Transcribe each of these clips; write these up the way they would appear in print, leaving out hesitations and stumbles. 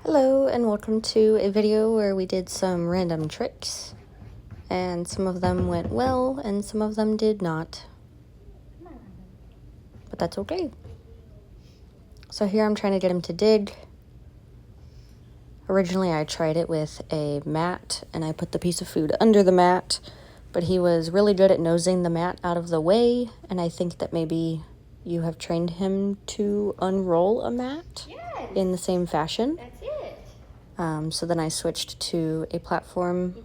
Hello and welcome to a video where we did some random tricks, and some of them went well and some of them did not, but that's okay. So here I'm trying to get him to dig. Originally I tried it with a mat and I put the piece of food under the mat, but he was really good at nosing the mat out of the way, and I think that maybe you have trained him to unroll a mat in the same fashion. That's it. So then I switched to a platform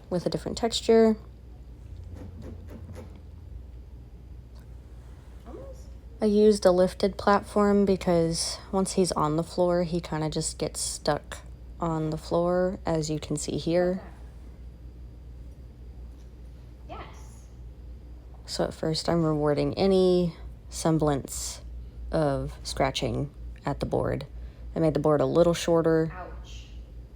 with a different texture. I used a lifted platform because once he's on the floor, he kind of just gets stuck on the floor, as you can see here. Yes. So at first I'm rewarding any semblance of scratching at the board. I made the board a little shorter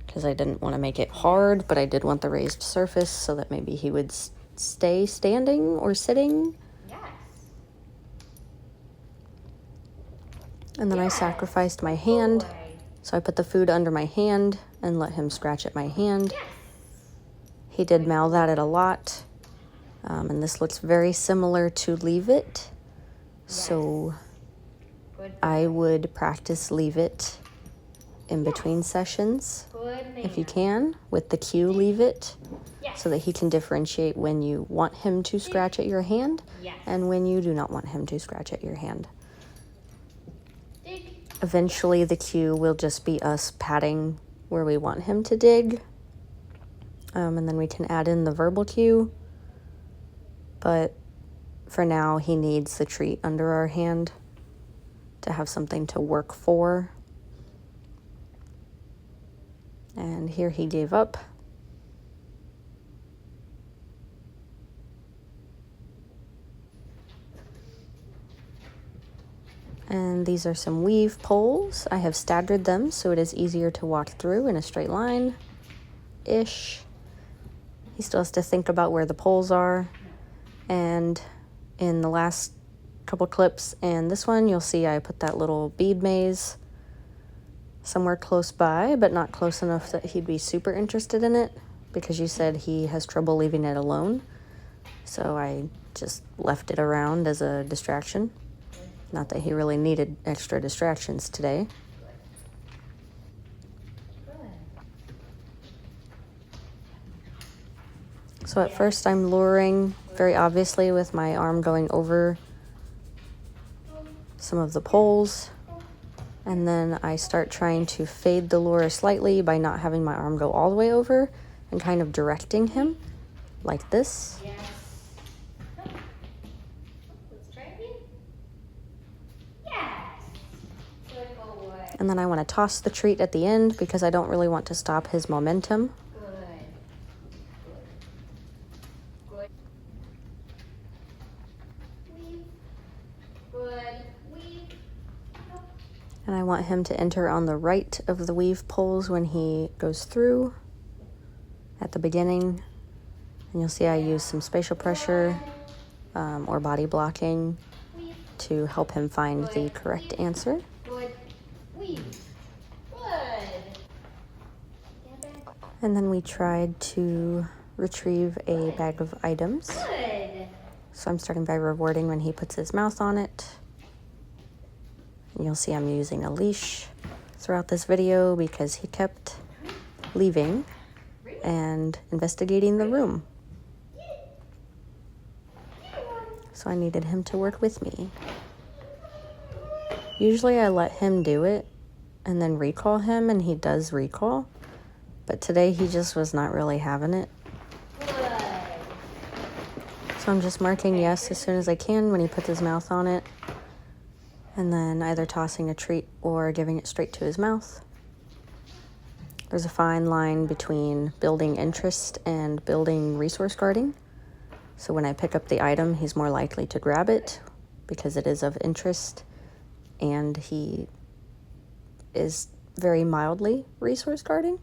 because I didn't want to make it hard, but I did want the raised surface so that maybe he would stay standing or sitting. Yes. And then I sacrificed my hand, so I put the food under my hand and let him scratch at my hand. Yes. He did mouth at it a lot, and this looks very similar to Leave It, so I would practice Leave It in between sessions if you can, with the cue Leave It, so that he can differentiate when you want him to scratch at your hand and when you do not want him to scratch at your hand. Eventually the cue will just be us patting where we want him to dig, and then we can add in the verbal cue, but for now he needs the treat under our hand to have something to work for. And here he gave up. And these are some weave poles. I have staggered them so it is easier to walk through in a straight line-ish. He still has to think about where the poles are. And in the last couple clips and this one, you'll see I put that little bead maze somewhere close by, but not close enough that he'd be super interested in it, because you said he has trouble leaving it alone. So I just left it around as a distraction. Not that he really needed extra distractions today. So at first I'm luring very obviously with my arm going over some of the poles. And then I start trying to fade the lure slightly by not having my arm go all the way over and kind of directing him like this. Yes. Let's try it again. Yes. Good boy. And then I want to toss the treat at the end because I don't really want to stop his momentum. Good. Good. Weave. Good. Weave. And I want him to enter on the right of the weave poles when he goes through at the beginning. And you'll see I use some spatial pressure or body blocking to help him find the correct answer. Good. Weave. Good. And then we tried to retrieve a bag of items. Good. So I'm starting by rewarding when he puts his mouth on it. And you'll see I'm using a leash throughout this video because he kept leaving and investigating the room. So I needed him to work with me. Usually I let him do it and then recall him, and he does recall. But today he just was not really having it. Good. So I'm just marking yes as soon as I can when he puts his mouth on it, and then either tossing a treat or giving it straight to his mouth. There's a fine line between building interest and building resource guarding. So when I pick up the item, he's more likely to grab it because it is of interest, and he is very mildly resource guarding.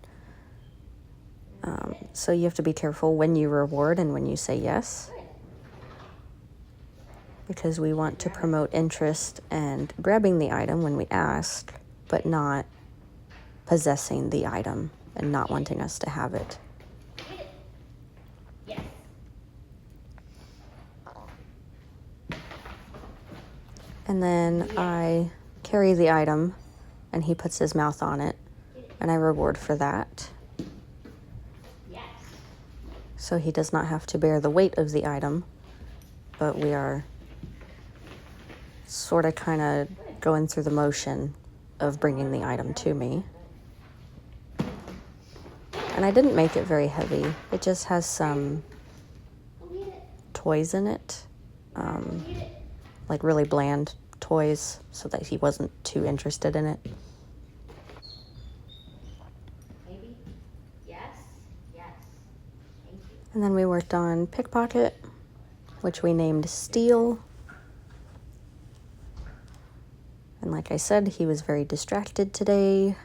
So you have to be careful when you reward and when you say yes, because we want to promote interest and grabbing the item when we ask, but not possessing the item and not wanting us to have it. Get it. Yes. And then I carry the item and he puts his mouth on it and I reward for that. Yes. So he does not have to bear the weight of the item, but we are sort of kind of going through the motion of bringing the item to me. And I didn't make it very heavy. It just has some Go get it. toys in it, Go get it. like really bland toys, so that he wasn't too interested in it. Maybe. Yes. Yes. Thank you. And then we worked on pickpocket, which we named Steal. And like I said, he was very distracted today.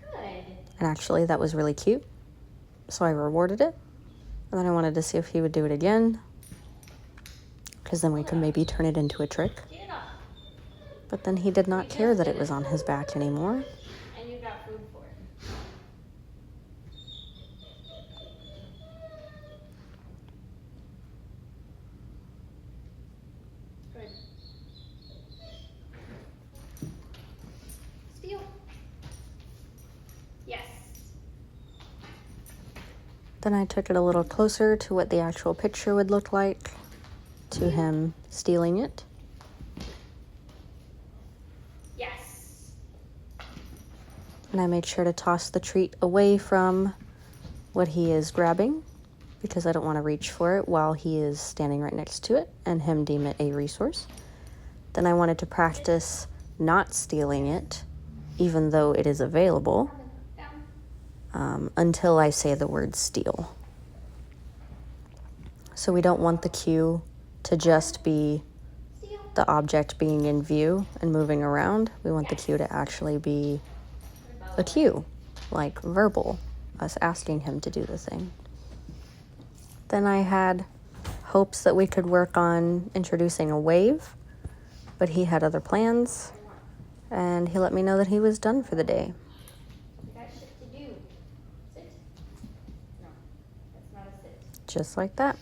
Good. And actually, that was really cute. So I rewarded it. And then I wanted to see if he would do it again, because then we could maybe turn it into a trick. Get it up. But then he did not care that it was on his back anymore. And you got food for it. Good. Steal. Yes. Then I took it a little closer to what the actual picture would look like, to him stealing it. Yes. And I made sure to toss the treat away from what he is grabbing, because I don't want to reach for it while he is standing right next to it and him deem it a resource. Then I wanted to practice not stealing it, even though it is available, Down. until I say the word steal. So we don't want the cue to just be Steal. the object being in view and moving around. We want the cue to actually be a cue, like verbal, us asking him to do the thing. Then I had hopes that we could work on introducing a wave, but he had other plans, and he let me know that he was done for the day. You got shit to do. Sit. No. That's not a sit. Just like that.